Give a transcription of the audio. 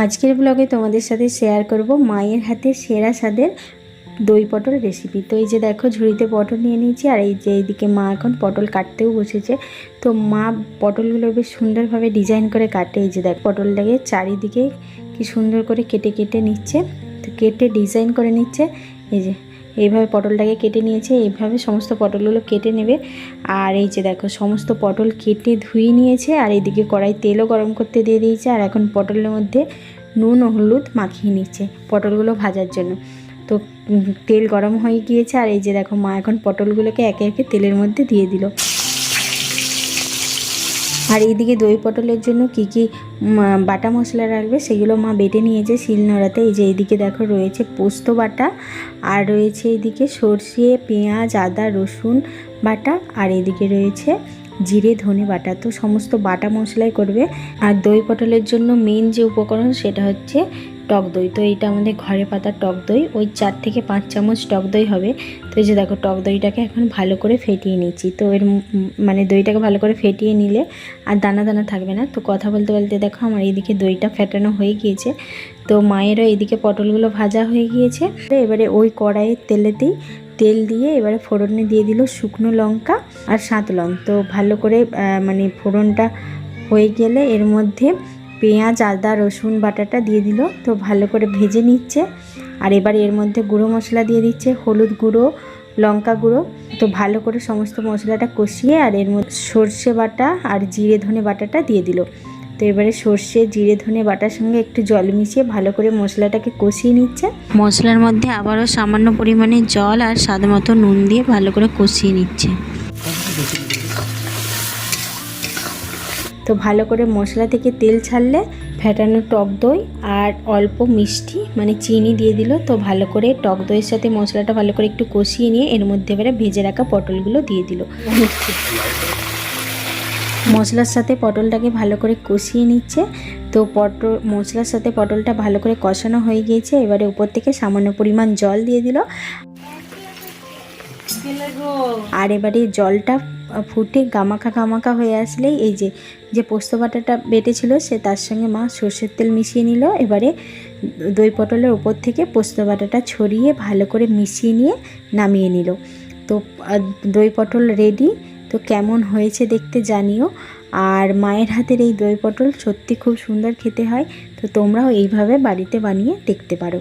আজকের ব্লগে তোমাদের সাথে শেয়ার করব মায়ের হাতে সেরা স্বাদের দই পটল রেসিপি। তো এই যে দেখো ঝুড়িতে পটল নিয়ে নিয়েছি, আর এই যে এইদিকে মা এখন পটল কাটতেও বসেছে। তো মা পটলগুলো বেশ সুন্দরভাবে ডিজাইন করে কাটে। এই যে দেখো পটলটাকে চারিদিকে কি সুন্দর করে কেটে কেটে নিচ্ছে, তো কেটে ডিজাইন করে নিচ্ছে। এই যে এইভাবে পটলটাকে কেটে নিয়েছে, এইভাবে সমস্ত পটলগুলো কেটে নেবে। আর এই যে দেখো সমস্ত পটল কেটে ধুয়ে নিয়েছে, আর এইদিকে কড়াই তেলও গরম করতে দিয়ে দিয়েছে। আর এখন পটলের মধ্যে নুন ও হলুদ মাখিয়ে নিচ্ছে পটলগুলো ভাজার জন্য। তো তেল গরম হয়ে গিয়েছে, আর এই যে দেখো মা এখন পটলগুলোকে একে একে তেলের মধ্যে দিয়ে দিল। আর এইদিকে দই পটলের জন্য কি কি বাটা মশলা রাখবে সেগুলো মা বেটে নিয়েছে শিলনোড়াতে। এই যে এইদিকে দেখো রয়েছে পোস্ত বাটা, আর রয়েছে এইদিকে সর্ষে, পেঁয়াজ, আদা, রসুন বাটা, আর এইদিকে রয়েছে জিরে, ধনে বাটা। তো সমস্ত বাটা মশলাই করবে। আর দই পটলের জন্য মেন যে উপকরণ সেটা হচ্ছে টক দই। তো এইটা আমাদের ঘরে পাতা টক দই, ওই 4 থেকে 5 চামচ টক দই হবে। তো এই যে দেখো টক দইটাকে এখন ভালো করে ফেটিয়ে নিচ্ছি। তো এর মানে দইটাকে ভালো করে ফেটিয়ে নিলে আর দানা দানা থাকবে না। তো কথা বলতে বলতে দেখো আমার এইদিকে দইটা ফেটানো হয়ে গিয়েছে। তো মায়েরও এইদিকে পটলগুলো ভাজা হয়ে গিয়েছে। এবারে ওই কড়াইয়ের তেলেতেই তেল দিয়ে এবারে ফোড়নে দিয়ে দিল শুকনো লঙ্কা আর 7 লং। তো ভালো করে মানে ফোড়নটা হয়ে গেলে এর মধ্যে পেঁয়াজ, আদা, রসুন বাটাটা দিয়ে দিল। তো ভালো করে ভেজে নিচ্ছে। আর এবার এর মধ্যে গুঁড়ো মশলা দিয়ে দিচ্ছে, হলুদ গুঁড়ো, লঙ্কা গুঁড়ো। তো ভালো করে সমস্ত মশলাটা কষিয়ে আর এর মধ্যে সর্ষে বাটা আর জিরে ধনে বাটাটা দিয়ে দিল। তো এবারে সর্ষে, জিরে, ধনে বাটার সঙ্গে একটু জল মিশিয়ে ভালো করে মশলাটাকে কষিয়ে নিচ্ছে। মশলার মধ্যে আবারও সামান্য পরিমাণে জল আর স্বাদ মতো নুন দিয়ে ভালো করে কষিয়ে নিচ্ছে। তো ভালো করে মশলা থেকে তেল ছাড়লে ফেটানো টক দই আর অল্প মিষ্টি মানে চিনি দিয়ে দিল। তো ভালো করে টক দইয়ের সাথে মশলাটা ভালো করে একটু কষিয়ে নিয়ে এর মধ্যে এবারে ভেজে রাখা পটলগুলো দিয়ে দিল। মশলার সাথে পটলটাকে ভালো করে কষিয়ে নিচ্ছে। তো মশলার সাথে পটলটা ভালো করে কষানো হয়ে গিয়েছে। এবারে উপর থেকে সামান্য পরিমাণ জল দিয়ে দিল। আর এবারে জলটা ফুটে গামাখা গামাখা হয়ে আসলেই এই যে পোস্ত বাটাটা বেটেছিল সে তার সঙ্গে মা সর্ষের তেল মিশিয়ে নিল। এবারে দই পটলের উপর থেকে পোস্ত বাটাটা ছড়িয়ে ভালো করে মিশিয়ে নিয়ে নামিয়ে নিল। তো দই পটল রেডি। তো কেমন হয়েছে দেখতে জানিও। আর মায়ের হাতের এই দই পটল সত্যি খুব সুন্দর খেতে হয়। তো তোমরাও এইভাবে বাড়িতে বানিয়ে দেখতে পারো।